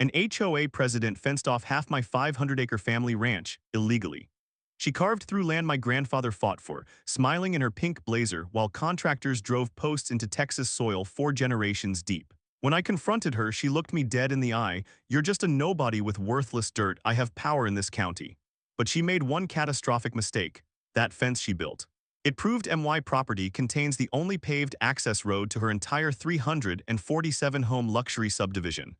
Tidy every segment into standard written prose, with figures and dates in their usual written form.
An HOA president fenced off half my 500-acre family ranch, illegally. She carved through land my grandfather fought for, smiling in her pink blazer while contractors drove posts into Texas soil 4 generations deep. When I confronted her, she looked me dead in the eye. "You're just a nobody with worthless dirt. I have power in this county." But she made one catastrophic mistake: that fence she built. It proved my property contains the only paved access road to her entire 347-home luxury subdivision.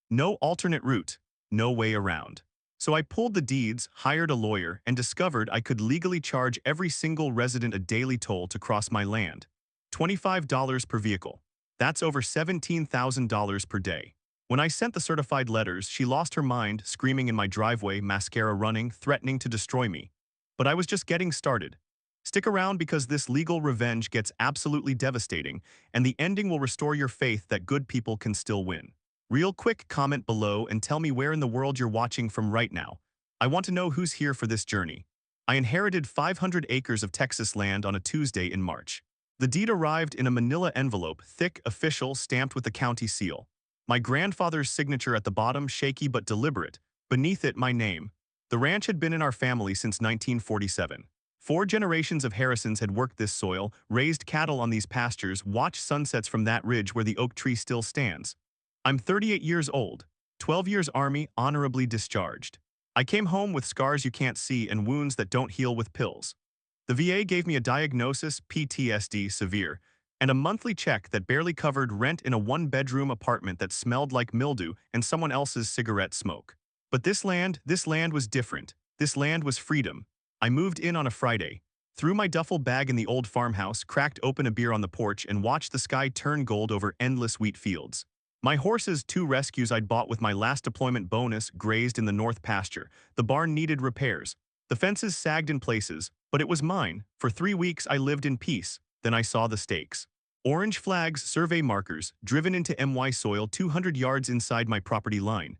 No alternate route, no way around. So I pulled the deeds, hired a lawyer, and discovered I could legally charge every single resident a daily toll to cross my land. $25 per vehicle. That's over $17,000 per day. When I sent the certified letters, she lost her mind, screaming in my driveway, mascara running, threatening to destroy me. But I was just getting started. Stick around because this legal revenge gets absolutely devastating, and the ending will restore your faith that good people can still win. Real quick, comment below and tell me where in the world you're watching from right now. I want to know who's here for this journey. I inherited 500 acres of Texas land on a Tuesday in March. The deed arrived in a manila envelope, thick, official, stamped with the county seal. My grandfather's signature at the bottom, shaky but deliberate. Beneath it, my name. The ranch had been in our family since 1947. 4 generations of Harrisons had worked this soil, raised cattle on these pastures, watched sunsets from that ridge where the oak tree still stands. I'm 38 years old, 12 years Army, honorably discharged. I came home with scars you can't see and wounds that don't heal with pills. The VA gave me a diagnosis, PTSD severe, and a monthly check that barely covered rent in a 1-bedroom apartment that smelled like mildew and someone else's cigarette smoke. But this land was different. This land was freedom. I moved in on a Friday, threw my duffel bag in the old farmhouse, cracked open a beer on the porch, and watched the sky turn gold over endless wheat fields. My horses, 2 rescues I'd bought with my last deployment bonus, grazed in the north pasture. The barn needed repairs. The fences sagged in places, but it was mine. For 3 weeks I lived in peace. Then I saw the stakes. Orange flags, survey markers, driven into my soil 200 yards inside my property line.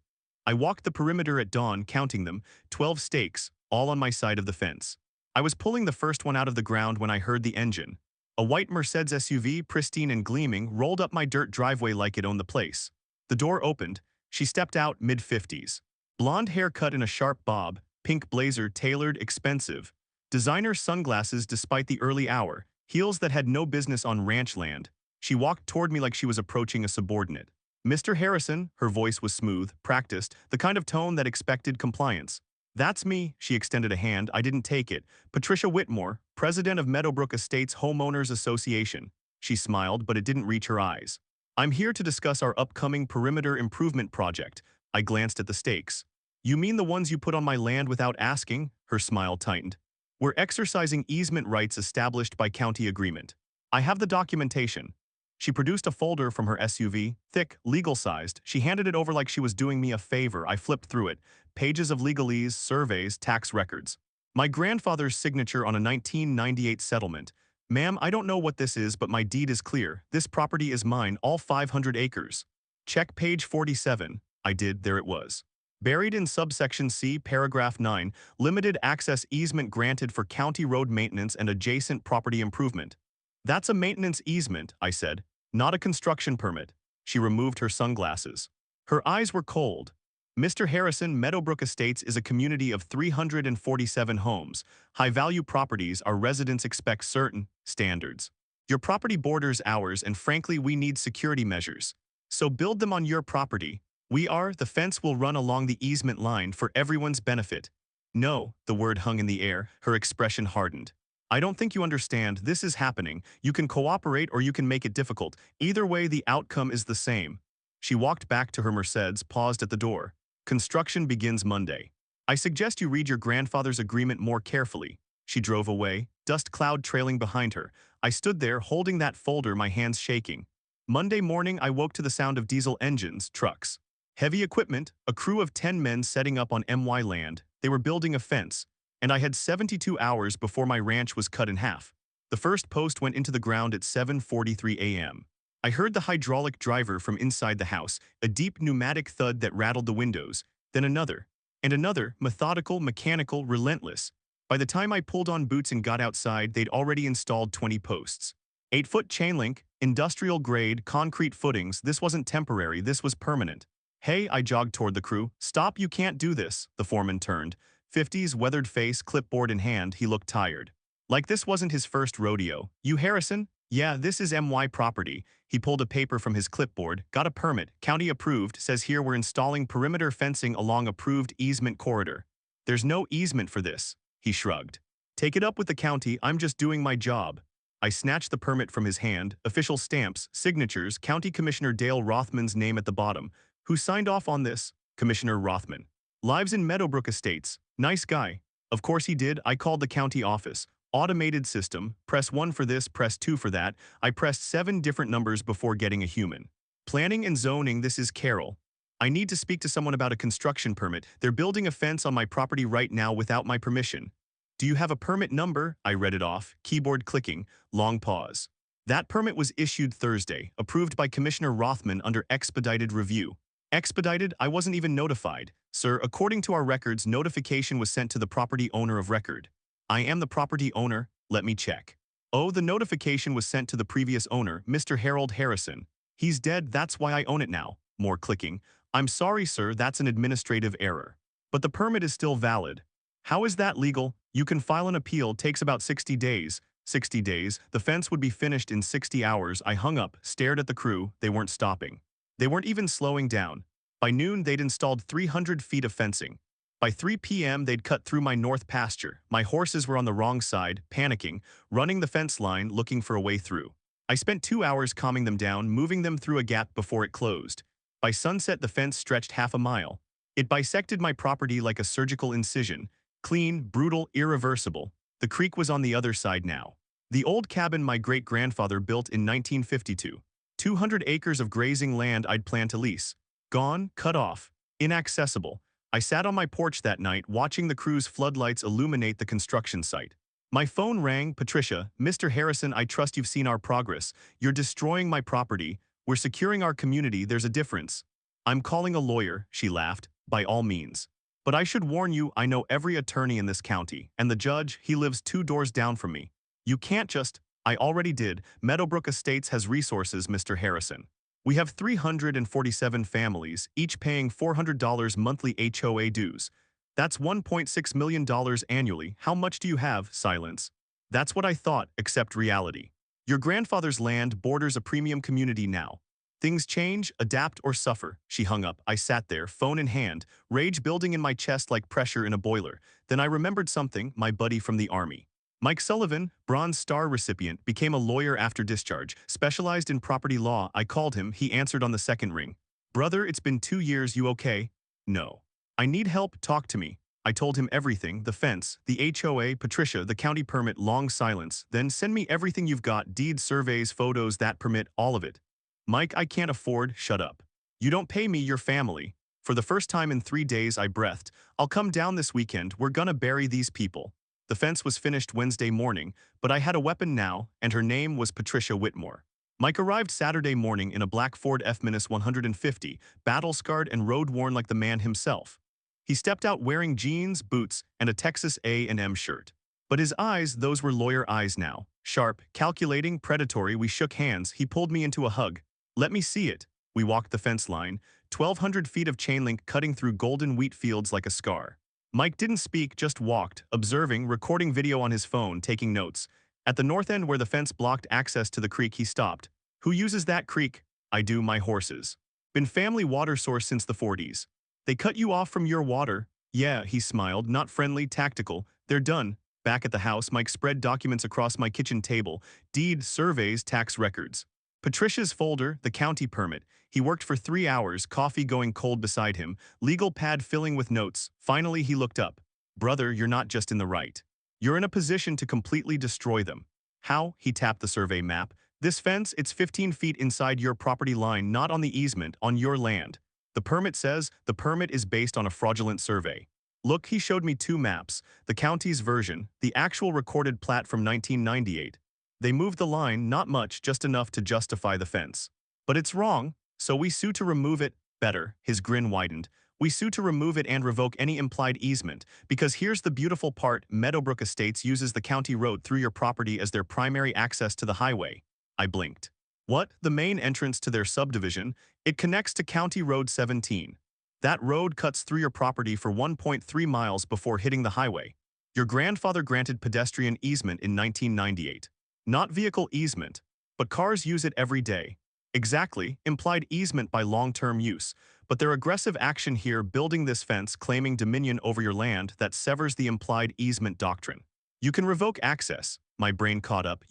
I walked the perimeter at dawn, counting them, 12 stakes, all on my side of the fence. I was pulling the first one out of the ground when I heard the engine. A white Mercedes SUV, pristine and gleaming, rolled up my dirt driveway like it owned the place. The door opened. She stepped out, mid-50s. Blonde hair cut in a sharp bob, pink blazer, tailored, expensive. Designer sunglasses despite the early hour, heels that had no business on ranch land. She walked toward me like she was approaching a subordinate. "Mr. Harrison," her voice was smooth, practiced, the kind of tone that expected compliance. "That's me." She extended a hand. I didn't take it. "Patricia Whitmore, president of Meadowbrook Estates Homeowners Association." She smiled, but it didn't reach her eyes. "I'm here to discuss our upcoming perimeter improvement project." I glanced at the stakes. "You mean the ones you put on my land without asking?" Her smile tightened. "We're exercising easement rights established by county agreement. I have the documentation." She produced a folder from her SUV, thick, legal-sized. She handed it over like she was doing me a favor. I flipped through it. Pages of legalese, surveys, tax records. My grandfather's signature on a 1998 settlement. "Ma'am, I don't know what this is, but my deed is clear. This property is mine, all 500 acres. Check page 47. I did, there it was. Buried in subsection C, paragraph 9, limited access easement granted for county road maintenance and adjacent property improvement. "That's a maintenance easement," I said, "not a construction permit." She removed her sunglasses. Her eyes were cold. "Mr. Harrison, Meadowbrook Estates is a community of 347 homes. High-value properties, our residents expect certain standards. Your property borders ours, and frankly, we need security measures. So build them on your property. The fence will run along the easement line for everyone's benefit." "No," the word hung in the air, her expression hardened. "I don't think you understand. This is happening. You can cooperate or you can make it difficult. Either way, the outcome is the same." She walked back to her Mercedes, paused at the door. "Construction begins Monday. I suggest you read your grandfather's agreement more carefully." She drove away, dust cloud trailing behind her. I stood there, holding that folder, my hands shaking. Monday morning, I woke to the sound of diesel engines, trucks. Heavy equipment, a crew of 10 men setting up on my land. They were building a fence, and I had 72 hours before my ranch was cut in half. The first post went into the ground at 7:43 a.m. I heard the hydraulic driver from inside the house, a deep pneumatic thud that rattled the windows, then another, and another, methodical, mechanical, relentless. By the time I pulled on boots and got outside, they'd already installed 20 posts. 8-foot chain link, industrial-grade, concrete footings. This wasn't temporary, this was permanent. Hey, I jogged toward the crew. Stop, you can't do this. The foreman turned. 50s, weathered face, clipboard in hand, he looked tired. Like this wasn't his first rodeo. You Harrison? Yeah, this is MY property. He pulled a paper from his clipboard, got a permit, county approved, says here we're installing perimeter fencing along approved easement corridor. There's no easement for this. He shrugged. Take it up with the county, I'm just doing my job. I snatched the permit from his hand, official stamps, signatures, County Commissioner Dale Rothman's name at the bottom. Who signed off on this? Commissioner Rothman. Lives in Meadowbrook Estates. Nice guy. Of course he did. I called the county office. Automated system. Press 1 for this, press 2 for that. I pressed 7 different numbers before getting a human. Planning and zoning, this is Carol. I need to speak to someone about a construction permit. They're building a fence on my property right now without my permission. Do you have a permit number? I read it off, keyboard clicking, long pause. That permit was issued Thursday, approved by Commissioner Rothman under expedited review. Expedited? I wasn't even notified. Sir, according to our records, notification was sent to the property owner of record. I am the property owner. Let me check. Oh, the notification was sent to the previous owner, Mr. Harold Harrison. He's dead, that's why I own it now. More clicking. I'm sorry, sir, that's an administrative error. But the permit is still valid. How is that legal? You can file an appeal, takes about 60 days. 60 days, the fence would be finished in 60 hours. I hung up, stared at the crew, they weren't stopping. They weren't even slowing down. By noon, they'd installed 300 feet of fencing. By 3 p.m., they'd cut through my north pasture. My horses were on the wrong side, panicking, running the fence line, looking for a way through. I spent 2 hours calming them down, moving them through a gap before it closed. By sunset, the fence stretched half a mile. It bisected my property like a surgical incision. Clean, brutal, irreversible. The creek was on the other side now. The old cabin my great-grandfather built in 1952. 200 acres of grazing land I'd planned to lease. Gone, cut off, inaccessible. I sat on my porch that night watching the crew's floodlights illuminate the construction site. My phone rang. Patricia, Mr. Harrison, I trust you've seen our progress. You're destroying my property. We're securing our community. There's a difference. I'm calling a lawyer, she laughed. By all means. But I should warn you, I know every attorney in this county, and the judge, he lives 2 doors down from me. You can't just... I already did. Meadowbrook Estates has resources, Mr. Harrison. We have 347 families, each paying $400 monthly HOA dues. That's $1.6 million annually. How much do you have? Silence. That's what I thought, except reality. Your grandfather's land borders a premium community now. Things change, adapt, or suffer. She hung up. I sat there, phone in hand, rage building in my chest like pressure in a boiler. Then I remembered something, my buddy from the Army. Mike Sullivan, Bronze Star recipient, became a lawyer after discharge, specialized in property law. I called him, he answered on the second ring. Brother, it's been 2 years, you okay? No. I need help, talk to me. I told him everything, the fence, the HOA, Patricia, the county permit, long silence. Then send me everything you've got, deeds, surveys, photos, that permit, all of it. Mike, I can't afford, shut up. You don't pay me, your family. For the first time in 3 days, I breathed. I'll come down this weekend, we're gonna bury these people. The fence was finished Wednesday morning, but I had a weapon now, and her name was Patricia Whitmore. Mike arrived Saturday morning in a black Ford F-150, battle-scarred and road-worn like the man himself. He stepped out wearing jeans, boots, and a Texas A&M shirt. But his eyes, those were lawyer eyes now. Sharp, calculating, predatory. We shook hands. He pulled me into a hug. Let me see it. We walked the fence line, 1,200 feet of chain link cutting through golden wheat fields like a scar. Mike didn't speak, just walked, observing, recording video on his phone, taking notes. At the north end where the fence blocked access to the creek, he stopped. Who uses that creek? I do, my horses. Been family water source since the 40s. They cut you off from your water? Yeah, he smiled, not friendly, tactical. They're done. Back at the house, Mike spread documents across my kitchen table. Deed, surveys, tax records. Patricia's folder, the county permit. He worked for 3 hours, coffee going cold beside him, legal pad filling with notes. Finally, he looked up. Brother, you're not just in the right. You're in a position to completely destroy them. How? He tapped the survey map. This fence, it's 15 feet inside your property line, not on the easement, on your land. The permit says the permit is based on a fraudulent survey. Look, he showed me 2 maps, the county's version, the actual recorded plat from 1998. They moved the line, not much, just enough to justify the fence. But it's wrong, so we sue to remove it. Better, his grin widened. We sue to remove it and revoke any implied easement, because here's the beautiful part, Meadowbrook Estates uses the county road through your property as their primary access to the highway. I blinked. What? The main entrance to their subdivision. It connects to County Road 17. That road cuts through your property for 1.3 miles before hitting the highway. Your grandfather granted pedestrian easement in 1998. Not vehicle easement, but cars use it every day. Exactly, implied easement by long-term use, but their aggressive action here building this fence claiming dominion over your land that severs the implied easement doctrine. You can revoke access. My brain caught up.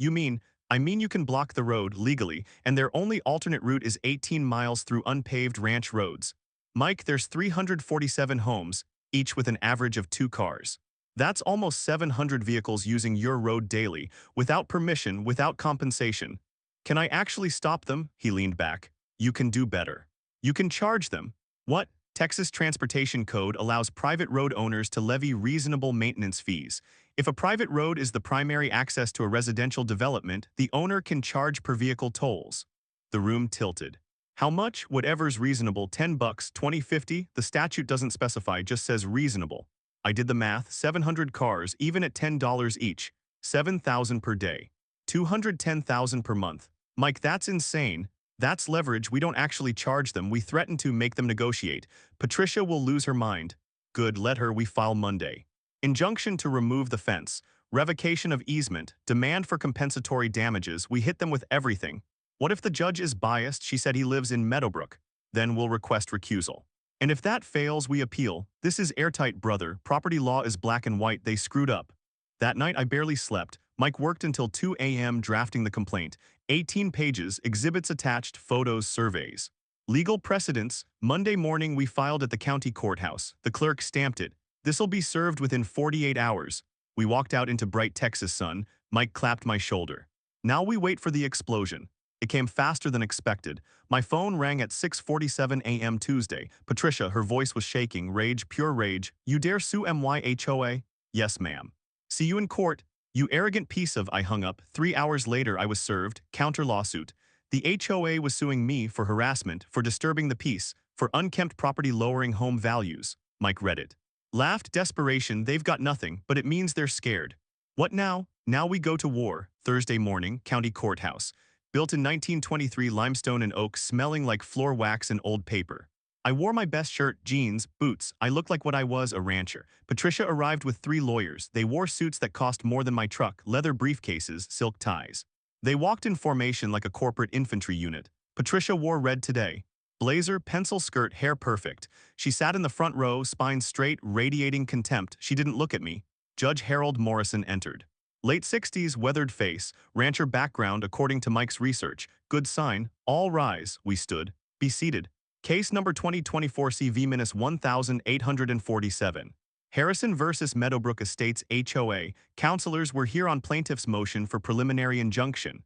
I mean you can block the road legally, and their only alternate route is 18 miles through unpaved ranch roads. Mike, there's 347 homes, each with an average of 2 cars. That's almost 700 vehicles using your road daily, without permission, without compensation. Can I actually stop them? He leaned back. You can do better. You can charge them. What? Texas Transportation Code allows private road owners to levy reasonable maintenance fees. If a private road is the primary access to a residential development, the owner can charge per vehicle tolls. The room tilted. How much? Whatever's reasonable, 10 bucks, 20, 50, the statute doesn't specify, just says reasonable. I did the math, 700 cars, even at $10 each, 7,000 per day, 210,000 per month. Mike, that's insane. That's leverage. We don't actually charge them. We threaten to make them negotiate. Patricia will lose her mind. Good, let her. We file Monday. Injunction to remove the fence. Revocation of easement. Demand for compensatory damages. We hit them with everything. What if the judge is biased? She said he lives in Meadowbrook. Then we'll request recusal. And if that fails, we appeal. This is airtight, brother. Property law is black and white. They screwed up. That night I barely slept. Mike worked until 2 a.m. drafting the complaint. 18 pages, exhibits attached, photos, surveys. Legal precedents. Monday morning we filed at the county courthouse. The clerk stamped it. This'll be served within 48 hours. We walked out into bright Texas sun. Mike clapped my shoulder. Now we wait for the explosion. It came faster than expected. My phone rang at 6:47 a.m. Tuesday. Patricia, her voice was shaking. Rage, pure rage. You dare sue my HOA? Yes, ma'am. See you in court. You arrogant piece of. I hung up. 3 hours later I was served. Counter lawsuit. The HOA was suing me for harassment, for disturbing the peace, for unkempt property lowering home values. Mike read it. Laughed. Desperation. They've got nothing, but it means they're scared. What now? Now we go to war. Thursday morning, county courthouse. Built in 1923, limestone and oak, smelling like floor wax and old paper. I wore my best shirt, jeans, boots. I looked like what I was, a rancher. Patricia arrived with 3 lawyers. They wore suits that cost more than my truck, leather briefcases, silk ties. They walked in formation like a corporate infantry unit. Patricia wore red today. Blazer, pencil skirt, hair perfect. She sat in the front row, spine straight, radiating contempt. She didn't look at me. Judge Harold Morrison entered. Late 60s, weathered face, rancher background according to Mike's research. Good sign. All rise. We stood. Be seated. Case number 2024 CV-1847. Harrison versus Meadowbrook Estates HOA. Counselors were here on plaintiff's motion for preliminary injunction.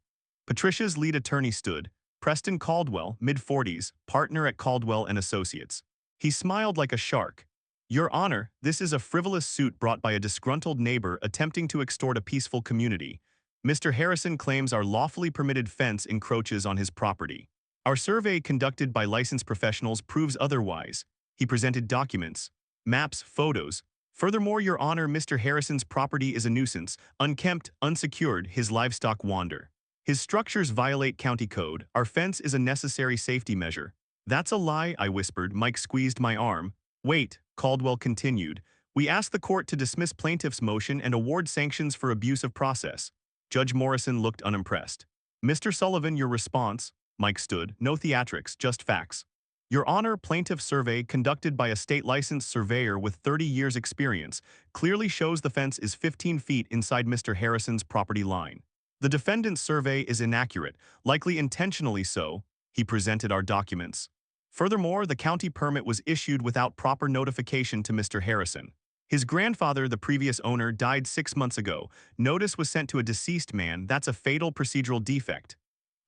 Patricia's lead attorney stood. Preston Caldwell, mid-40s, partner at Caldwell and Associates. He smiled like a shark. Your Honor, this is a frivolous suit brought by a disgruntled neighbor attempting to extort a peaceful community. Mr. Harrison claims our lawfully permitted fence encroaches on his property. Our survey conducted by licensed professionals proves otherwise. He presented documents, maps, photos. Furthermore, Your Honor, Mr. Harrison's property is a nuisance, unkempt, unsecured, his livestock wander. His structures violate county code. Our fence is a necessary safety measure. That's a lie, I whispered. Mike squeezed my arm. Wait, Caldwell continued. We ask the court to dismiss plaintiff's motion and award sanctions for abuse of process. Judge Morrison looked unimpressed. Mr. Sullivan, your response? Mike stood. No theatrics, just facts. Your Honor, plaintiff survey conducted by a state-licensed surveyor with 30 years' experience clearly shows the fence is 15 feet inside Mr. Harrison's property line. The defendant's survey is inaccurate, likely intentionally so. He presented our documents. Furthermore, the county permit was issued without proper notification to Mr. Harrison. His grandfather, the previous owner, died 6 months ago. Notice was sent to a deceased man. That's a fatal procedural defect.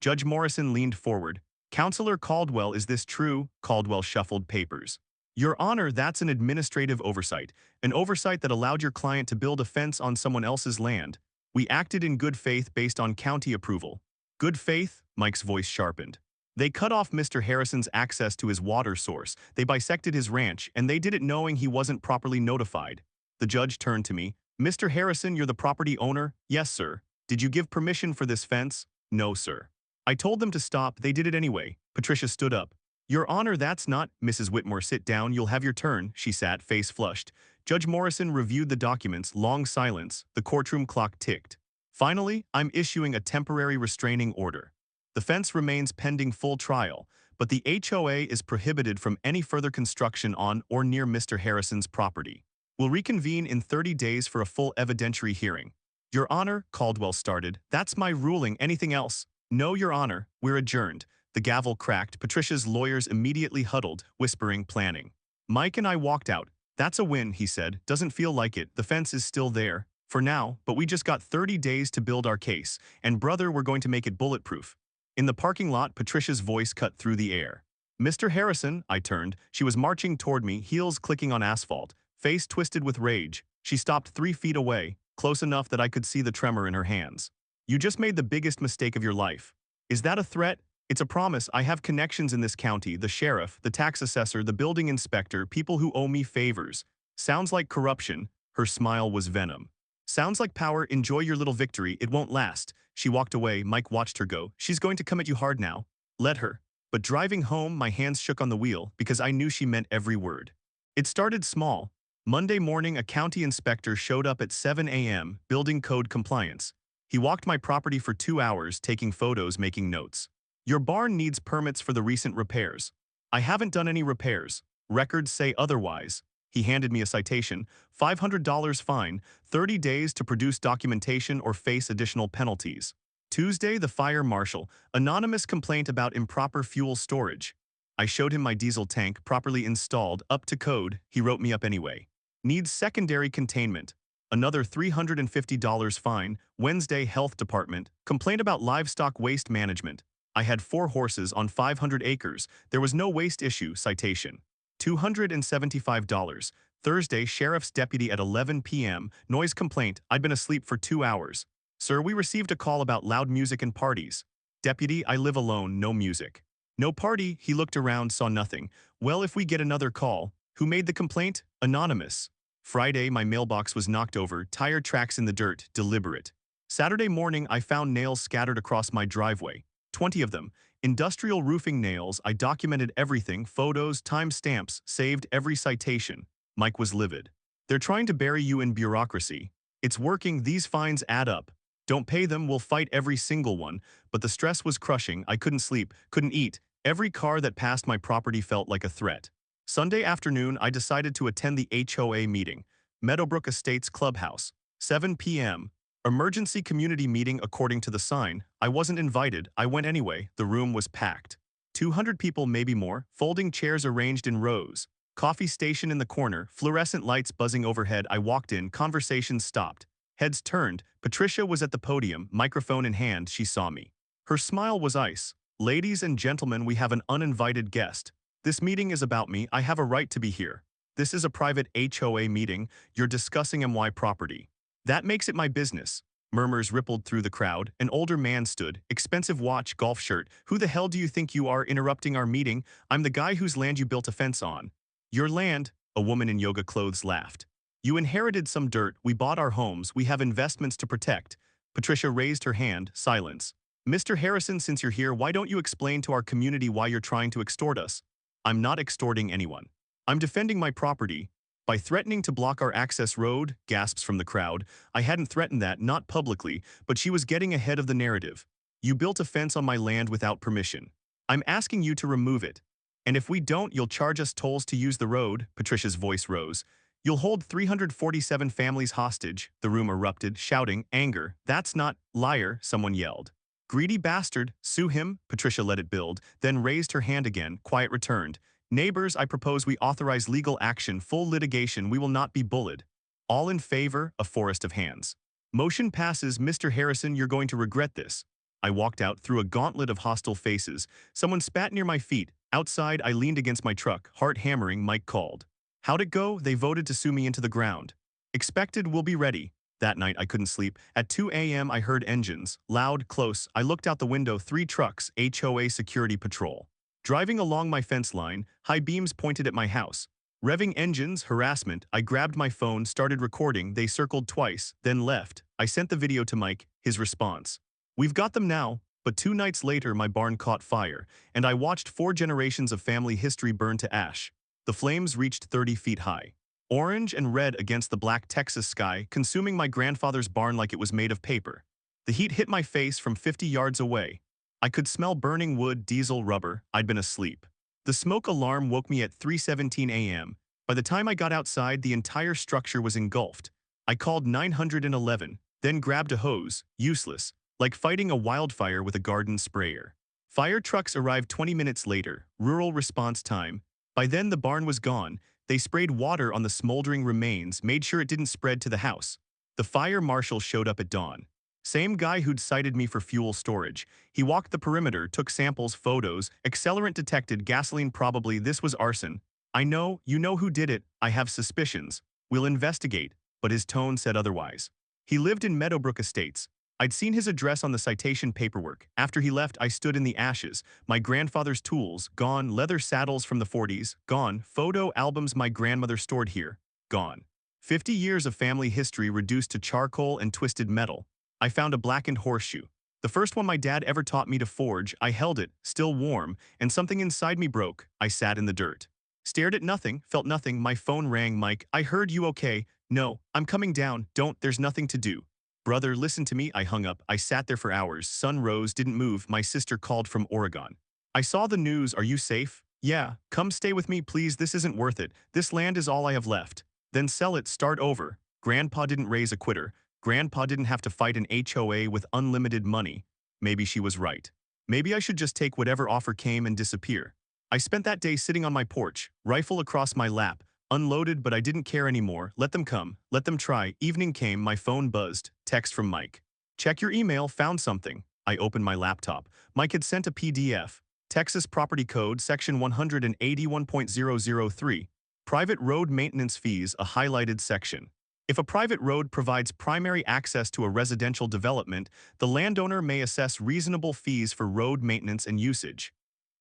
Judge Morrison leaned forward. Counselor Caldwell, is this true? Caldwell shuffled papers. Your Honor, that's an administrative oversight. An oversight that allowed your client to build a fence on someone else's land. We acted in good faith based on county approval. Good faith? Mike's voice sharpened. They cut off Mr. Harrison's access to his water source. They bisected his ranch, and they did it knowing he wasn't properly notified. The judge turned to me. Mr. Harrison, you're the property owner? Yes, sir. Did you give permission for this fence? No, sir. I told them to stop, they did it anyway. Patricia stood up. Your Honor, that's not— Mrs. Whitmore, sit down, you'll have your turn. She sat, face flushed. Judge Morrison reviewed the documents, long silence, the courtroom clock ticked. Finally, I'm issuing a temporary restraining order. The fence remains pending full trial, but the HOA is prohibited from any further construction on or near Mr. Harrison's property. We'll reconvene in 30 days for a full evidentiary hearing. Your Honor, Caldwell started. That's my ruling. Anything else? No, Your Honor. We're adjourned. The gavel cracked. Patricia's lawyers immediately huddled, whispering, planning. Mike and I walked out. That's a win, he said. Doesn't feel like it. The fence is still there. For now, but we just got 30 days to build our case, and brother, we're going to make it bulletproof. In the parking lot, Patricia's voice cut through the air. Mr. Harrison, I turned. She was marching toward me, heels clicking on asphalt, face twisted with rage. She stopped 3 feet away, close enough that I could see the tremor in her hands. You just made the biggest mistake of your life. Is that a threat? It's a promise. I have connections in this county, the sheriff, the tax assessor, the building inspector, people who owe me favors. Sounds like corruption. Her smile was venom. Sounds like power. Enjoy your little victory. It won't last. She walked away. Mike watched her go. She's going to come at you hard now. Let her. But driving home, my hands shook on the wheel because I knew she meant every word. It started small. Monday morning, a county inspector showed up at 7 a.m., building code compliance. He walked my property for 2 hours, taking photos, making notes. Your barn needs permits for the recent repairs. I haven't done any repairs. Records say otherwise. He handed me a citation, $500 fine, 30 days to produce documentation or face additional penalties. Tuesday, the fire marshal, anonymous complaint about improper fuel storage. I showed him my diesel tank, properly installed, up to code. He wrote me up anyway. Needs secondary containment. Another $350 fine. Wednesday, health department, complaint about livestock waste management. I had 4 horses on 500 acres. There was no waste issue. Citation. $275. Thursday, sheriff's deputy at 11 p.m. Noise complaint. I'd been asleep for 2 hours. Sir, we received a call about loud music and parties. Deputy, I live alone, no music. No party. He looked around, saw nothing. Well, if we get another call. Who made the complaint? Anonymous. Friday, my mailbox was knocked over, tire tracks in the dirt, deliberate. Saturday morning, I found nails scattered across my driveway. 20 of them. Industrial roofing nails. I documented everything, photos, timestamps, saved every citation. Mike was livid. They're trying to bury you in bureaucracy. It's working. These fines add up. Don't pay them, we'll fight every single one. But the stress was crushing. I couldn't sleep, couldn't eat. Every car that passed my property felt like a threat. Sunday afternoon, I decided to attend the HOA meeting. Meadowbrook Estates Clubhouse. 7 p.m. Emergency community meeting according to the sign. I wasn't invited. I went anyway. The room was packed. 200 people, maybe more, folding chairs arranged in rows. Coffee station in the corner, fluorescent lights buzzing overhead. I walked in, conversations stopped. Heads turned. Patricia was at the podium, microphone in hand. She saw me. Her smile was ice. Ladies and gentlemen, we have an uninvited guest. This meeting is about me. I have a right to be here. This is a private HOA meeting. You're discussing MY property. That makes it my business. Murmurs rippled through the crowd. An older man stood, expensive watch, golf shirt. Who the hell do you think you are, interrupting our meeting? I'm the guy whose land you built a fence on. Your land? A woman in yoga clothes laughed. You inherited some dirt. We bought our homes. We have investments to protect. Patricia raised her hand. Silence. Mr. Harrison, since you're here, why don't you explain to our community why you're trying to extort us? I'm not extorting anyone. I'm defending my property. By threatening to block our access road, gasps from the crowd. I hadn't threatened that, not publicly, but she was getting ahead of the narrative. You built a fence on my land without permission. I'm asking you to remove it. And if we don't, you'll charge us tolls to use the road. Patricia's voice rose. You'll hold 347 families hostage. The room erupted, shouting, anger. That's not— Liar, someone yelled. Greedy bastard, sue him. Patricia let it build, then raised her hand again. Quiet returned. Neighbors, I propose we authorize legal action, full litigation. We will not be bullied. All in favor? A forest of hands. Motion passes. Mr. Harrison, you're going to regret this. I walked out through a gauntlet of hostile faces. Someone spat near my feet. Outside, I leaned against my truck, heart hammering. Mike called. How'd it go? They voted to sue me into the ground. Expected, we'll be ready. That night, I couldn't sleep. At 2 a.m., I heard engines. Loud, close. I looked out the window. 3 trucks, HOA security patrol. Driving along my fence line, high beams pointed at my house. Revving engines, harassment. I grabbed my phone, started recording. They circled twice, then left. I sent the video to Mike. His response. We've got them now. But 2 nights later my barn caught fire, and I watched 4 generations of family history burn to ash. The flames reached 30 feet high. Orange and red against the black Texas sky, consuming my grandfather's barn like it was made of paper. The heat hit my face from 50 yards away. I could smell burning wood, diesel, rubber. I'd been asleep. The smoke alarm woke me at 3:17 a.m. By the time I got outside, the entire structure was engulfed. I called 911, then grabbed a hose, useless, like fighting a wildfire with a garden sprayer. Fire trucks arrived 20 minutes later, rural response time. By then the barn was gone. They sprayed water on the smoldering remains, made sure it didn't spread to the house. The fire marshal showed up at dawn. Same guy who'd cited me for fuel storage. He walked the perimeter, took samples, photos, accelerant detected, gasoline probably, this was arson. I know, you know who did it, I have suspicions. We'll investigate, but his tone said otherwise. He lived in Meadowbrook Estates. I'd seen his address on the citation paperwork. After he left, I stood in the ashes. My grandfather's tools, gone. Leather saddles from the 40s, gone. Photo albums my grandmother stored here, gone. 50 years of family history reduced to charcoal and twisted metal. I found a blackened horseshoe. The first one my dad ever taught me to forge. I held it, still warm, and something inside me broke. I sat in the dirt. Stared at nothing, felt nothing. My phone rang. Mike, I heard you okay. No, I'm coming down. Don't, there's nothing to do. Brother, listen to me. I hung up. I sat there for hours. Sun rose, didn't move. My sister called from Oregon. I saw the news. Are you safe? Yeah, come stay with me, please. This isn't worth it. This land is all I have left. Then sell it, start over. Grandpa didn't raise a quitter. Grandpa didn't have to fight an HOA with unlimited money. Maybe she was right. Maybe I should just take whatever offer came and disappear. I spent that day sitting on my porch, rifle across my lap, unloaded, but I didn't care anymore. Let them come. Let them try. Evening came, my phone buzzed. Text from Mike. Check your email, found something. I opened my laptop. Mike had sent a PDF. Texas Property Code, Section 181.003. Private road maintenance fees, a highlighted section. If a private road provides primary access to a residential development, the landowner may assess reasonable fees for road maintenance and usage.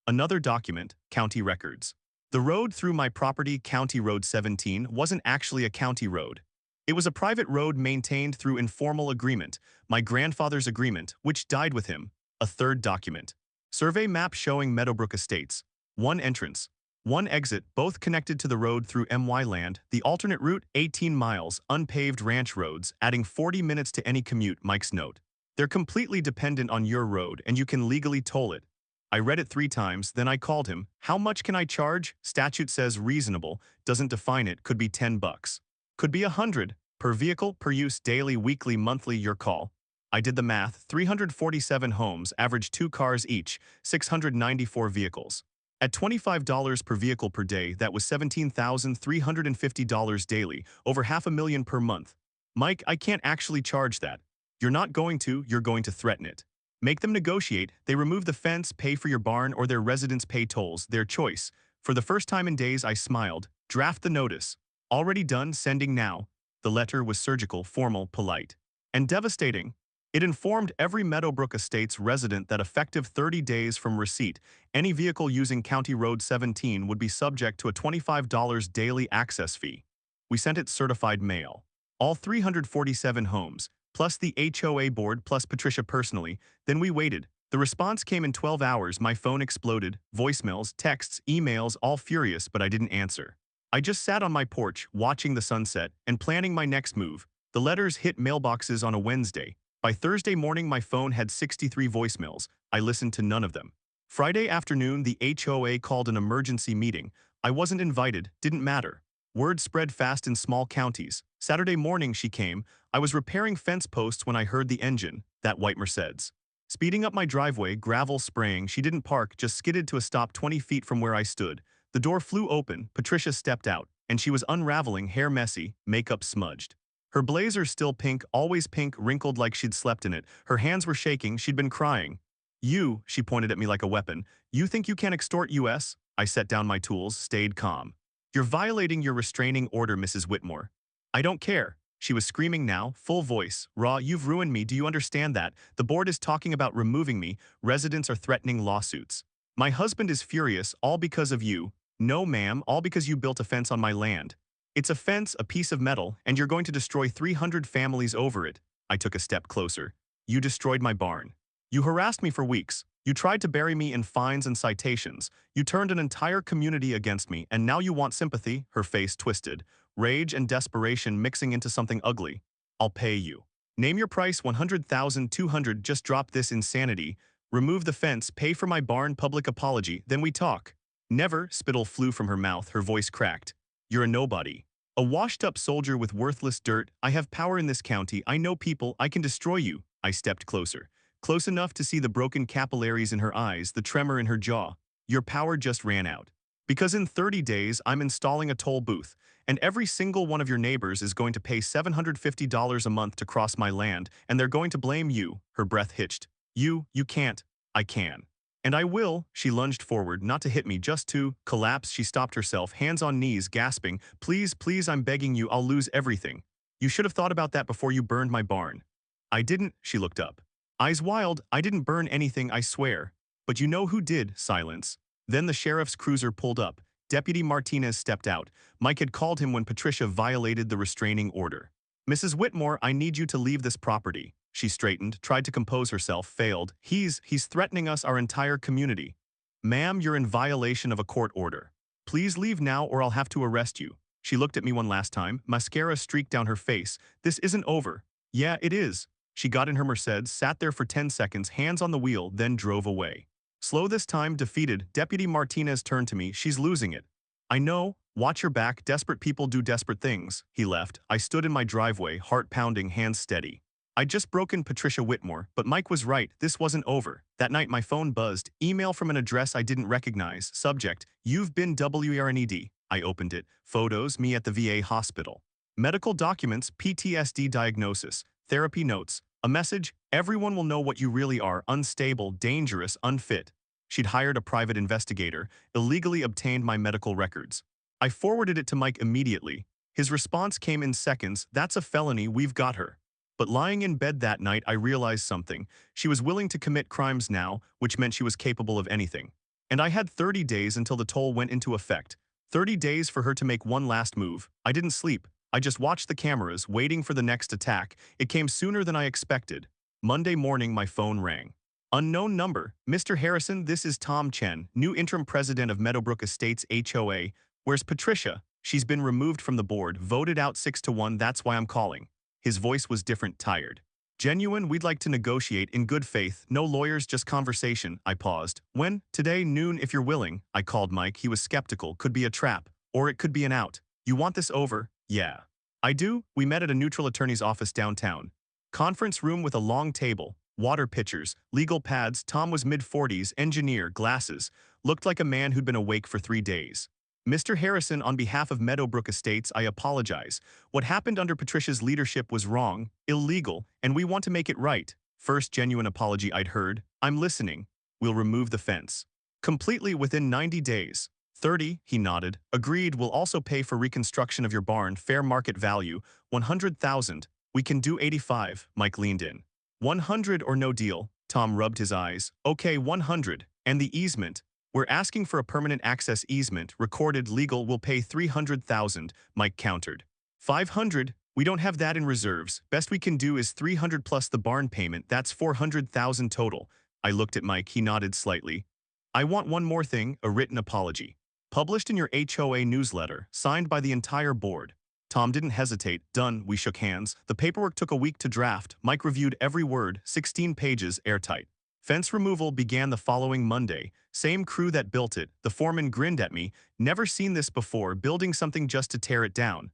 Another document, county records. The road through my property, County Road 17, wasn't actually a county road. It was a private road maintained through informal agreement, my grandfather's agreement, which died with him. A third document. Survey map showing Meadowbrook Estates. One entrance, one exit, both connected to the road through MY land. The alternate route, 18 miles, unpaved ranch roads, adding 40 minutes to any commute, Mike's note. They're completely dependent on your road and you can legally toll it. I read it 3 times, then I called him. How much can I charge? Statute says reasonable, doesn't define it, could be $10. Could be $100, per vehicle, per use, daily, weekly, monthly, your call. I did the math, 347 homes, average 2 cars each, 694 vehicles. At $25 per vehicle per day, that was $17,350 daily, over $500,000 per month. Mike, I can't actually charge that. You're not going to, you're going to threaten it. Make them negotiate. They remove the fence, pay for your barn, or their residents pay tolls, their choice. For the first time in days, I smiled. Draft the notice. Already done, sending now. The letter was surgical, formal, polite, and devastating. It informed every Meadowbrook Estates resident that effective 30 days from receipt, any vehicle using County Road 17 would be subject to a $25 daily access fee. We sent it certified mail. All 347 homes, plus the HOA board, plus Patricia personally. Then we waited. The response came in 12 hours. My phone exploded. Voicemails, texts, emails, all furious, but I didn't answer. I just sat on my porch, watching the sunset, and planning my next move. The letters hit mailboxes on a Wednesday. By Thursday morning, my phone had 63 voicemails. I listened to none of them. Friday afternoon, the HOA called an emergency meeting. I wasn't invited, didn't matter. Word spread fast in small counties. Saturday morning she came. I was repairing fence posts when I heard the engine, that white Mercedes. Speeding up my driveway, gravel spraying, she didn't park, just skidded to a stop 20 feet from where I stood. The door flew open, Patricia stepped out, and she was unraveling, hair messy, makeup smudged. Her blazer still pink, always pink, wrinkled like she'd slept in it. Her hands were shaking, she'd been crying. You, she pointed at me like a weapon, you think you can extort us? I set down my tools, stayed calm. You're violating your restraining order, Mrs. Whitmore. I don't care. She was screaming now, full voice. Raw, you've ruined me, do you understand that? The board is talking about removing me, residents are threatening lawsuits. My husband is furious, all because of you. No ma'am, all because you built a fence on my land. It's a fence, a piece of metal, and you're going to destroy 300 families over it. I took a step closer. You destroyed my barn. You harassed me for weeks. You tried to bury me in fines and citations. You turned an entire community against me, and now you want sympathy?" Her face twisted, rage and desperation mixing into something ugly. "I'll pay you. Name your price. 100,000, 200. Just drop this insanity. Remove the fence, pay for my barn, public apology, then we talk." "Never." Spittle flew from her mouth, her voice cracked. "You're a nobody. A washed-up soldier with worthless dirt. I have power in this county. I know people. I can destroy you." I stepped closer. Close enough to see the broken capillaries in her eyes, the tremor in her jaw. "Your power just ran out. Because in 30 days, I'm installing a toll booth, and every single one of your neighbors is going to pay $750 a month to cross my land, and they're going to blame you." Her breath hitched. You can't." "I can. And I will." She lunged forward, not to hit me, just to collapse. She stopped herself, hands on knees, gasping. "Please, please, I'm begging you, I'll lose everything. You should have thought about that before you burned my barn." "I didn't." She looked up, eyes wild. "I didn't burn anything, I swear." "But you know who did." Silence. Then the sheriff's cruiser pulled up. Deputy Martinez stepped out. Mike had called him when Patricia violated the restraining order. "Mrs. Whitmore, I need you to leave this property." She straightened, tried to compose herself, failed. He's threatening us, our entire community." "Ma'am, you're in violation of a court order. Please leave now or I'll have to arrest you." She looked at me one last time, mascara streaked down her face. "This isn't over." "Yeah, it is." She got in her Mercedes, sat there for 10 seconds, hands on the wheel, then drove away. Slow this time, defeated. Deputy Martinez turned to me. "She's losing it." "I know. Watch your back. Desperate people do desperate things." He left. I stood in my driveway, heart pounding, hands steady. I'd just broken Patricia Whitmore, but Mike was right, this wasn't over. That night my phone buzzed, email from an address I didn't recognize, subject, "You've been WRNED." I opened it, photos, me at the VA hospital. Medical documents, PTSD diagnosis, therapy notes, a message, "Everyone will know what you really are, unstable, dangerous, unfit." She'd hired a private investigator, illegally obtained my medical records. I forwarded it to Mike immediately. His response came in seconds, "That's a felony, we've got her." But lying in bed that night, I realized something. She was willing to commit crimes now, which meant she was capable of anything. And I had 30 days until the toll went into effect. 30 days for her to make one last move. I didn't sleep. I just watched the cameras, waiting for the next attack. It came sooner than I expected. Monday morning, my phone rang. Unknown number. "Mr. Harrison, this is Tom Chen, new interim president of Meadowbrook Estates HOA. Where's Patricia? She's been removed from the board, voted out 6-1, that's why I'm calling." His voice was different, tired. "Genuine, we'd like to negotiate in good faith, no lawyers, just conversation." I paused. "When?" "Today, noon, if you're willing." I called Mike. He was skeptical. "Could be a trap. Or it could be an out." "You want this over?" "Yeah." "I do." We met at a neutral attorney's office downtown. Conference room with a long table, water pitchers, legal pads. Tom was mid-40s, engineer, glasses. Looked like a man who'd been awake for 3 days. "Mr. Harrison, on behalf of Meadowbrook Estates, I apologize. What happened under Patricia's leadership was wrong, illegal, and we want to make it right." First genuine apology I'd heard. "I'm listening. We'll remove the fence. Completely within 90 days. 30, he nodded. "Agreed, we'll also pay for reconstruction of your barn, fair market value, 100,000. We can do 85, Mike leaned in. 100 or no deal. Tom rubbed his eyes. "Okay, 100. And the easement? We're asking for a permanent access easement, recorded, legal, we'll pay 300,000, Mike countered. 500, we don't have that in reserves. Best we can do is 300 plus the barn payment, that's 400,000 total. I looked at Mike, he nodded slightly. "I want one more thing, a written apology. Published in your HOA newsletter, signed by the entire board." Tom didn't hesitate. "Done." We shook hands. The paperwork took a week to draft. Mike reviewed every word, 16 pages, airtight. Fence removal began the following Monday. Same crew that built it. The foreman grinned at me. "Never seen this before, building something just to tear it down."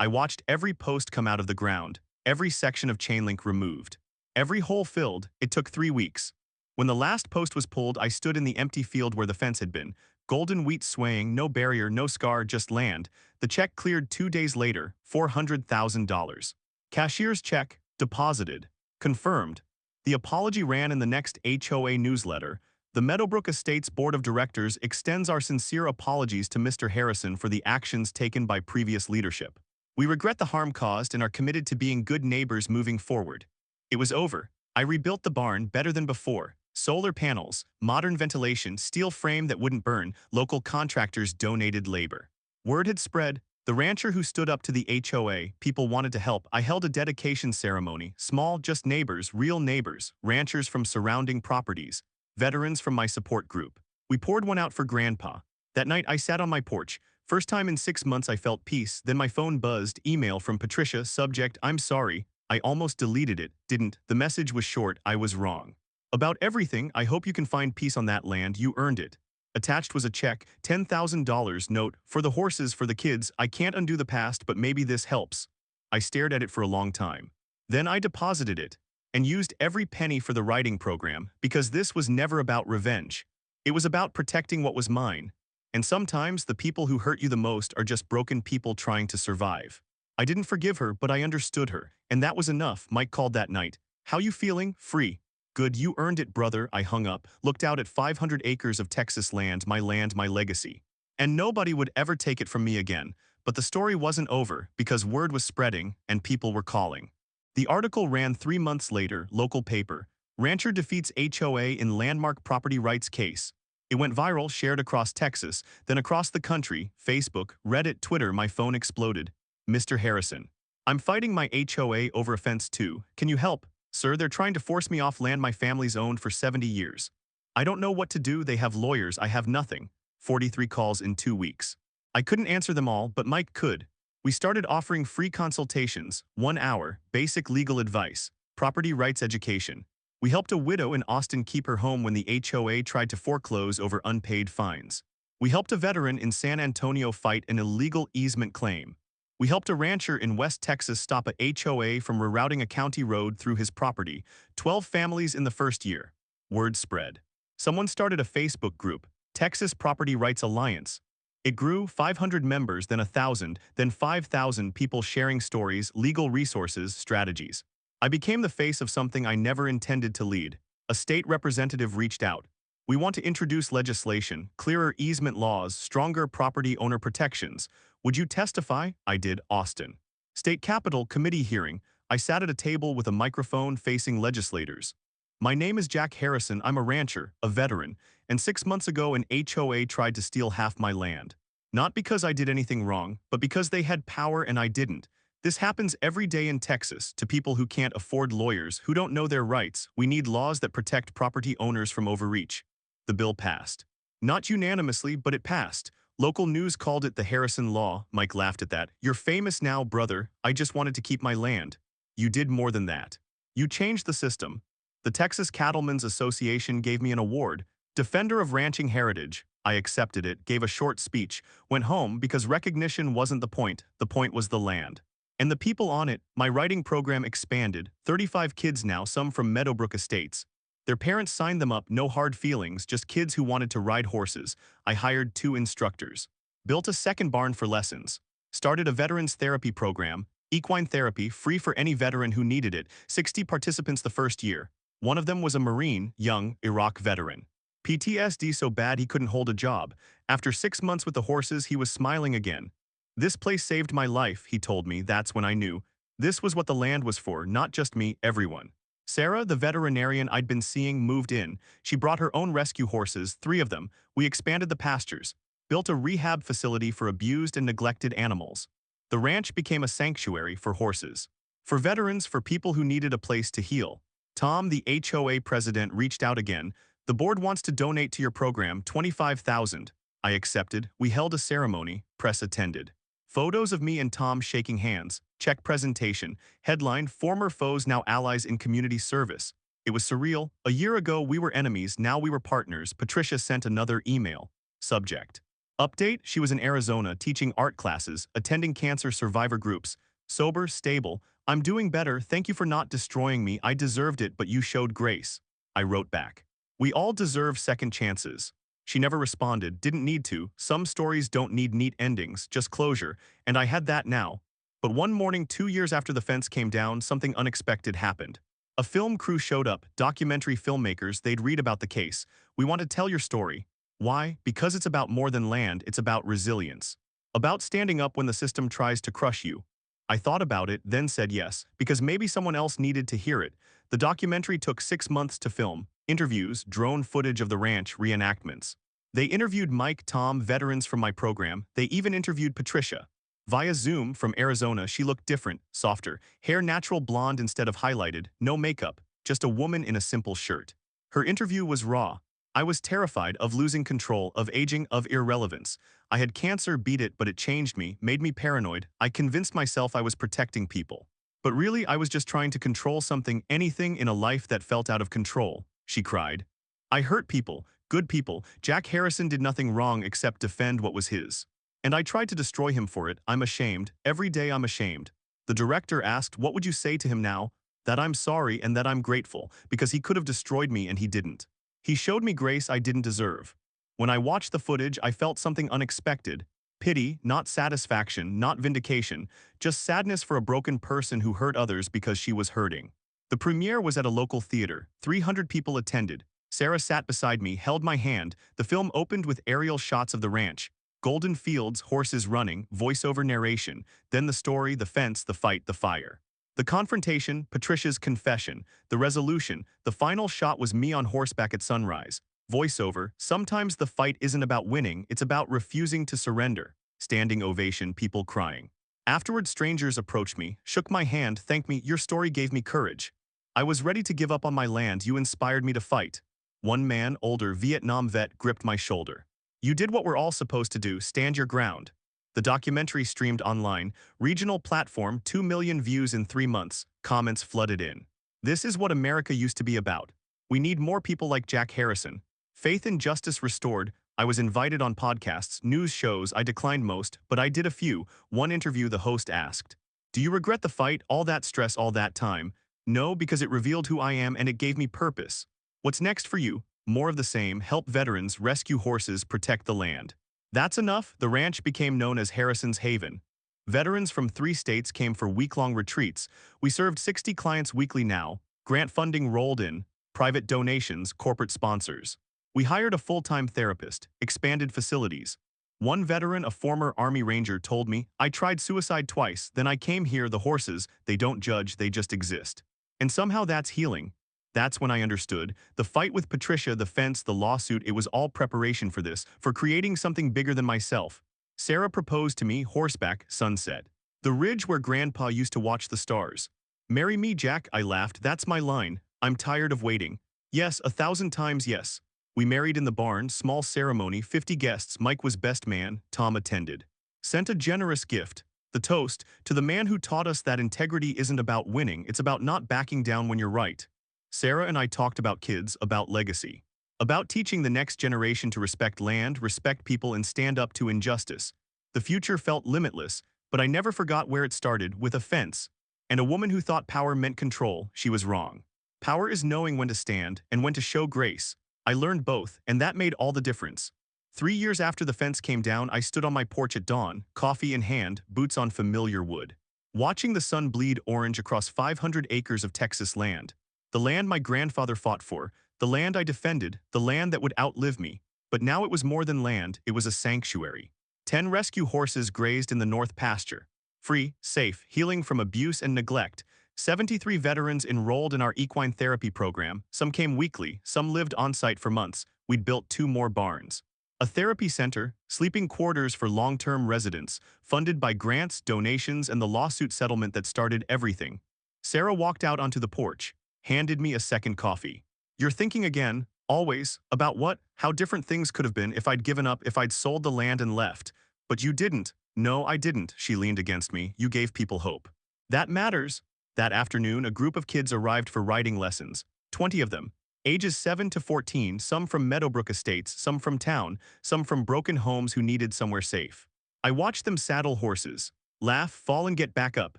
I watched every post come out of the ground, every section of chain link removed, every hole filled. It took 3 weeks. When the last post was pulled, I stood in the empty field where the fence had been. Golden wheat swaying, no barrier, no scar, just land. The check cleared 2 days later, $400,000. Cashier's check, deposited. Confirmed. The apology ran in the next HOA newsletter. "The Meadowbrook Estates Board of Directors extends our sincere apologies to Mr. Harrison for the actions taken by previous leadership. We regret the harm caused and are committed to being good neighbors moving forward." It was over. I rebuilt the barn better than before. Solar panels, modern ventilation, steel frame that wouldn't burn, local contractors donated labor. Word had spread. The rancher who stood up to the HOA, people wanted to help. I held a dedication ceremony, small, just neighbors, real neighbors, ranchers from surrounding properties, veterans from my support group. We poured one out for Grandpa. That night I sat on my porch. First time in 6 months I felt peace, then my phone buzzed, email from Patricia, subject, I'm sorry. I almost deleted it, didn't. The message was short, I was wrong. About everything, I hope you can find peace on that land, you earned it. Attached was a check, $10,000 note, for the horses, for the kids, I can't undo the past but maybe this helps. I stared at it for a long time. Then I deposited it, and used every penny for the writing program, because this was never about revenge. It was about protecting what was mine. And sometimes the people who hurt you the most are just broken people trying to survive. I didn't forgive her, but I understood her, and that was enough. Mike called that night. How you feeling? Free. Good, you earned it, brother. I hung up, looked out at 500 acres of Texas land, my legacy. And nobody would ever take it from me again. But the story wasn't over, because word was spreading, and people were calling. The article ran 3 months later, local paper. Rancher defeats HOA in landmark property rights case. It went viral, shared across Texas, then across the country, Facebook, Reddit, Twitter. My phone exploded. Mr. Harrison. I'm fighting my HOA over a fence too. Can you help? Sir, they're trying to force me off land my family's owned for 70 years. I don't know what to do. They have lawyers. I have nothing. 43 calls in 2 weeks. I couldn't answer them all, but Mike could. We started offering free consultations, 1 hour, basic legal advice, property rights education. We helped a widow in Austin keep her home when the HOA tried to foreclose over unpaid fines. We helped a veteran in San Antonio fight an illegal easement claim. We helped a rancher in West Texas stop a HOA from rerouting a county road through his property, 12 families in the first year. Word spread. Someone started a Facebook group, Texas Property Rights Alliance. It grew, 500 members, then 1,000, then 5,000 people sharing stories, legal resources, strategies. I became the face of something I never intended to lead. A state representative reached out. We want to introduce legislation, clearer easement laws, stronger property owner protections. Would you testify? I did. Austin. State Capitol Committee hearing. I sat at a table with a microphone facing legislators. My name is Jack Harrison. I'm a rancher, a veteran, and 6 months ago an HOA tried to steal half my land. Not because I did anything wrong, but because they had power and I didn't. This happens every day in Texas to people who can't afford lawyers, who don't know their rights. We need laws that protect property owners from overreach. The bill passed. Not unanimously, but it passed. Local news called it the Harrison Law. Mike laughed at that. You're famous now, brother. I just wanted to keep my land. You did more than that. You changed the system. The Texas Cattlemen's Association gave me an award, Defender of Ranching Heritage. I accepted it, gave a short speech, went home because recognition wasn't the point was the land. And the people on it. My writing program expanded, 35 kids now, some from Meadowbrook Estates. Their parents signed them up, no hard feelings, just kids who wanted to ride horses. I hired 2 instructors. Built a second barn for lessons. Started a veterans therapy program, equine therapy, free for any veteran who needed it, 60 participants the first year. One of them was a Marine, young, Iraq veteran. PTSD so bad he couldn't hold a job. After 6 months with the horses, he was smiling again. This place saved my life, he told me. That's when I knew. This was what the land was for, not just me, everyone. Sarah, the veterinarian I'd been seeing, moved in. She brought her own rescue horses, 3 of them. We expanded the pastures, built a rehab facility for abused and neglected animals. The ranch became a sanctuary for horses. For veterans, for people who needed a place to heal. Tom, the HOA president, reached out again. The board wants to donate to your program, $25,000. I accepted. We held a ceremony. Press attended. Photos of me and Tom shaking hands. Check presentation. Headline, Former Foes Now Allies in Community Service. It was surreal. A year ago we were enemies, now we were partners. Patricia sent another email. Subject. Update, she was in Arizona teaching art classes, attending cancer survivor groups. Sober, stable. I'm doing better, thank you for not destroying me. I deserved it, but you showed grace. I wrote back. We all deserve second chances. She never responded, didn't need to. Some stories don't need neat endings, just closure, and I had that now. But one morning 2 years after the fence came down, something unexpected happened. A film crew showed up, documentary filmmakers. They'd read about the case. We want to tell your story. Why? Because it's about more than land, it's about resilience. About standing up when the system tries to crush you. I thought about it, then said yes, because maybe someone else needed to hear it. The documentary took 6 months to film. Interviews, drone footage of the ranch, reenactments. They interviewed Mike, Tom, veterans from my program. They even interviewed Patricia. Via Zoom from Arizona, she looked different, softer, hair natural blonde instead of highlighted, no makeup, just a woman in a simple shirt. Her interview was raw. I was terrified of losing control, of aging, of irrelevance. I had cancer, beat it, but it changed me, made me paranoid. I convinced myself I was protecting people. But really, I was just trying to control something, anything in a life that felt out of control, she cried. I hurt people, good people. Jack Harrison did nothing wrong except defend what was his. And I tried to destroy him for it. I'm ashamed. Every day I'm ashamed. The director asked, what would you say to him now? That I'm sorry and that I'm grateful, because he could have destroyed me and he didn't. He showed me grace I didn't deserve. When I watched the footage, I felt something unexpected. Pity, not satisfaction, not vindication, just sadness for a broken person who hurt others because she was hurting. The premiere was at a local theater. 300 people attended. Sarah sat beside me, held my hand. The film opened with aerial shots of the ranch. Golden fields, horses running, voiceover narration, then the story, the fence, the fight, the fire. The confrontation, Patricia's confession, the resolution, the final shot was me on horseback at sunrise. Voiceover, sometimes the fight isn't about winning, it's about refusing to surrender. Standing ovation, people crying. Afterward, strangers approached me, shook my hand, thanked me, your story gave me courage. I was ready to give up on my land, you inspired me to fight. One man, older, Vietnam vet, gripped my shoulder. You did what we're all supposed to do, stand your ground. The documentary streamed online, regional platform, 2 million views in 3 months, comments flooded in. This is what America used to be about. We need more people like Jack Harrison. Faith in justice restored. I was invited on podcasts, news shows. I declined most, but I did a few. One interview, the host asked, do you regret the fight, all that stress, all that time? No, because it revealed who I am and it gave me purpose. What's next for you? More of the same, help veterans, rescue horses, protect the land. That's enough. The ranch became known as Harrison's Haven. Veterans from 3 states came for week-long retreats. We served 60 clients weekly now. Grant funding rolled in, private donations, corporate sponsors. We hired a full-time therapist, expanded facilities. One veteran, a former Army Ranger, told me, I tried suicide twice, then I came here, the horses, they don't judge, they just exist. And somehow that's healing. That's when I understood. The fight with Patricia, the fence, the lawsuit, it was all preparation for this, for creating something bigger than myself. Sarah proposed to me, horseback, sunset. The ridge where Grandpa used to watch the stars. Marry me, Jack, I laughed. That's my line. I'm tired of waiting. Yes, 1,000 times yes. We married in the barn, small ceremony, 50 guests. Mike was best man, Tom attended. Sent a generous gift. The toast, to the man who taught us that integrity isn't about winning, it's about not backing down when you're right. Sarah and I talked about kids, about legacy. About teaching the next generation to respect land, respect people, and stand up to injustice. The future felt limitless, but I never forgot where it started, with a fence. And a woman who thought power meant control, she was wrong. Power is knowing when to stand and when to show grace. I learned both, and that made all the difference. 3 years after the fence came down, I stood on my porch at dawn, coffee in hand, boots on familiar wood. Watching the sun bleed orange across 500 acres of Texas land. The land my grandfather fought for, the land I defended, the land that would outlive me. But now it was more than land, it was a sanctuary. 10 rescue horses grazed in the north pasture. Free, safe, healing from abuse and neglect. 73 veterans enrolled in our equine therapy program. Some came weekly, some lived on-site for months. We'd built 2 more barns. A therapy center, sleeping quarters for long-term residents, funded by grants, donations, and the lawsuit settlement that started everything. Sarah walked out onto the porch, handed me a second coffee. You're thinking again, always, about what, how different things could have been if I'd given up, if I'd sold the land and left. But you didn't. No, I didn't, she leaned against me. You gave people hope. That matters. That afternoon, a group of kids arrived for riding lessons. 20 of them. Ages 7 to 14, some from Meadowbrook Estates, some from town, some from broken homes who needed somewhere safe. I watched them saddle horses, laugh, fall and get back up.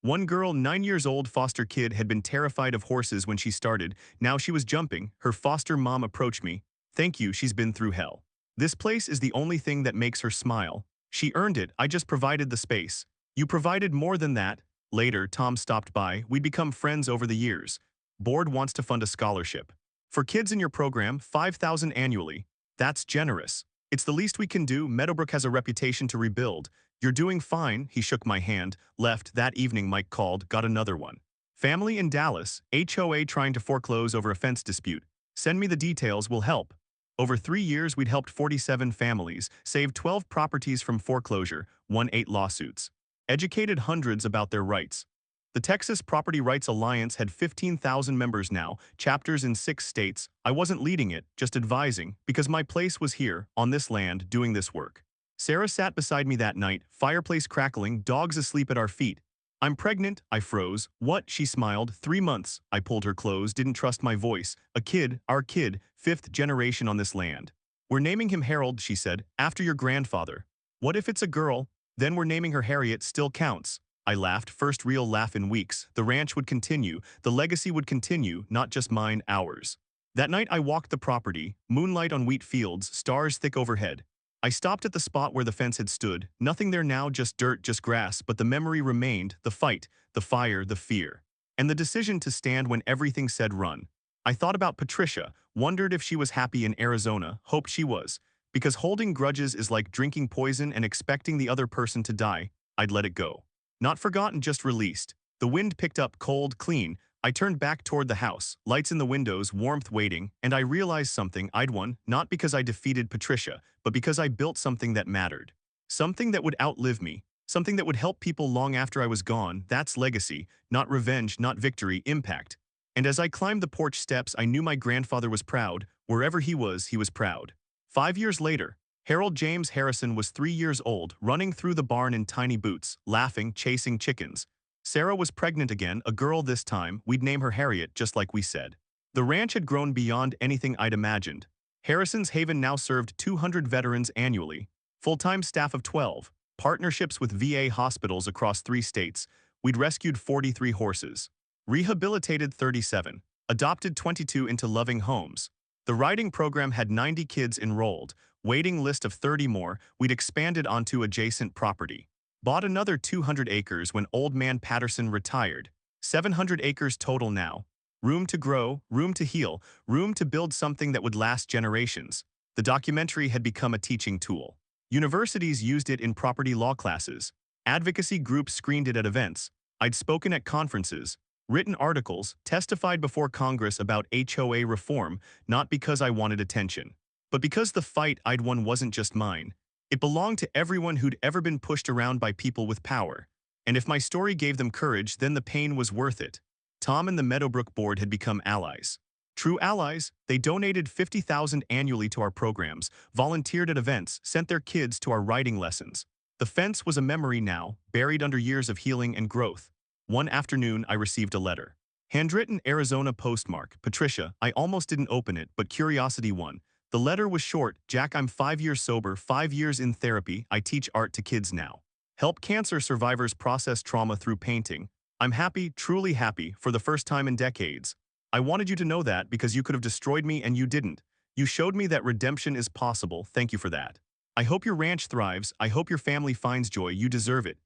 One girl, 9 years old, foster kid, had been terrified of horses when she started. Now she was jumping. Her foster mom approached me. Thank you, she's been through hell. This place is the only thing that makes her smile. She earned it, I just provided the space. You provided more than that. Later, Tom stopped by. We'd become friends over the years. Board wants to fund a scholarship. For kids in your program, $5,000 annually. That's generous. It's the least we can do. Meadowbrook has a reputation to rebuild. You're doing fine, he shook my hand, left. That evening Mike called, got another one. Family in Dallas, HOA trying to foreclose over a fence dispute. Send me the details, will help. Over 3 years we'd helped 47 families, saved 12 properties from foreclosure, won 8 lawsuits. educated hundreds about their rights. The Texas Property Rights Alliance had 15,000 members now, chapters in 6 states. I wasn't leading it, just advising, because my place was here, on this land, doing this work. Sarah sat beside me that night, fireplace crackling, dogs asleep at our feet. I'm pregnant, I froze. What? She smiled. 3 months. I pulled her close, didn't trust my voice. A kid, our kid, 5th generation on this land. We're naming him Harold, she said, after your grandfather. What if it's a girl? Then we're naming her Harriet, still counts. I laughed, first real laugh in weeks. The ranch would continue, the legacy would continue, not just mine, ours. That night I walked the property, moonlight on wheat fields, stars thick overhead. I stopped at the spot where the fence had stood, nothing there now, just dirt, just grass, but the memory remained, the fight, the fire, the fear. And the decision to stand when everything said run. I thought about Patricia, wondered if she was happy in Arizona, hoped she was. Because holding grudges is like drinking poison and expecting the other person to die. I'd let it go. Not forgotten, just released. The wind picked up, cold, clean. I turned back toward the house, lights in the windows, warmth waiting, and I realized something. I'd won, not because I defeated Patricia, but because I built something that mattered. Something that would outlive me. Something that would help people long after I was gone. That's legacy, not revenge, not victory, impact. And as I climbed the porch steps, I knew my grandfather was proud. Wherever he was proud. 5 years later, Harold James Harrison was 3 years old, running through the barn in tiny boots, laughing, chasing chickens. Sarah was pregnant again, a girl this time. We'd name her Harriet, just like we said. The ranch had grown beyond anything I'd imagined. Harrison's Haven now served 200 veterans annually, full-time staff of 12, partnerships with VA hospitals across 3 states. We'd rescued 43 horses, rehabilitated 37, adopted 22 into loving homes. The riding program had 90 kids enrolled, waiting list of 30 more. We'd expanded onto adjacent property. Bought another 200 acres when old man Patterson retired. 700 acres total now. Room to grow, room to heal, room to build something that would last generations. The documentary had become a teaching tool. Universities used it in property law classes. Advocacy groups screened it at events. I'd spoken at conferences, written articles, testified before Congress about HOA reform, not because I wanted attention, but because the fight I'd won wasn't just mine. It belonged to everyone who'd ever been pushed around by people with power. And if my story gave them courage, then the pain was worth it. Tom and the Meadowbrook board had become allies. True allies, they donated $50,000 annually to our programs, volunteered at events, sent their kids to our writing lessons. The fence was a memory now, buried under years of healing and growth. One afternoon, I received a letter. Handwritten Arizona postmark. Patricia, I almost didn't open it, but curiosity won. The letter was short. Jack, I'm 5 years sober, 5 years in therapy. I teach art to kids now. Help cancer survivors process trauma through painting. I'm happy, truly happy, for the first time in decades. I wanted you to know that because you could have destroyed me and you didn't. You showed me that redemption is possible. Thank you for that. I hope your ranch thrives. I hope your family finds joy. You deserve it.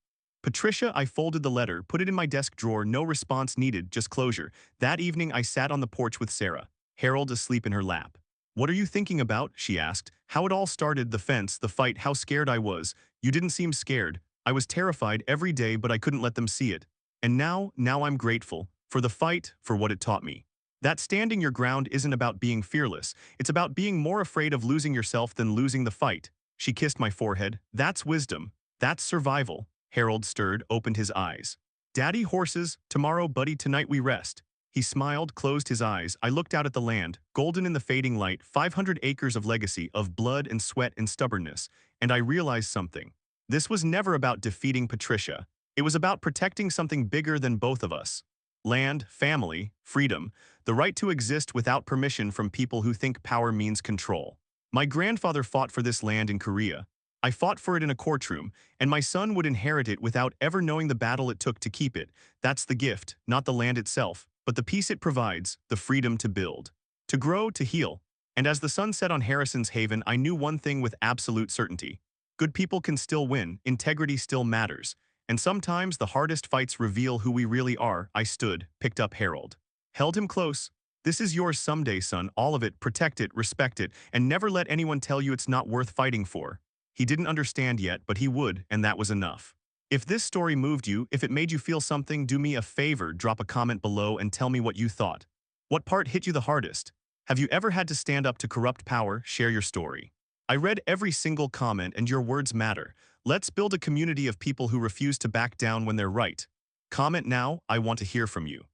Patricia, I folded the letter, put it in my desk drawer, no response needed, just closure. That evening I sat on the porch with Sarah, Harold asleep in her lap. What are you thinking about? She asked. How it all started, the fence, the fight, how scared I was. You didn't seem scared. I was terrified every day, but I couldn't let them see it. And now I'm grateful. For the fight, for what it taught me. That standing your ground isn't about being fearless. It's about being more afraid of losing yourself than losing the fight. She kissed my forehead. That's wisdom. That's survival. Harold stirred, opened his eyes. Daddy, horses, tomorrow, buddy, tonight we rest. He smiled, closed his eyes. I looked out at the land, golden in the fading light, 500 acres of legacy, of blood and sweat and stubbornness, and I realized something. This was never about defeating Patricia. It was about protecting something bigger than both of us. Land, family, freedom, the right to exist without permission from people who think power means control. My grandfather fought for this land in Korea. I fought for it in a courtroom, and my son would inherit it without ever knowing the battle it took to keep it. That's the gift, not the land itself, but the peace it provides, the freedom to build, to grow, to heal. And as the sun set on Harrison's Haven, I knew one thing with absolute certainty. Good people can still win, integrity still matters, and sometimes the hardest fights reveal who we really are. I stood, picked up Harold, held him close. This is yours someday, son, all of it, protect it, respect it, and never let anyone tell you it's not worth fighting for. He didn't understand yet, but he would, and that was enough. If this story moved you, if it made you feel something, do me a favor, drop a comment below and tell me what you thought. What part hit you the hardest? Have you ever had to stand up to corrupt power? Share your story. I read every single comment and your words matter. Let's build a community of people who refuse to back down when they're right. Comment now, I want to hear from you.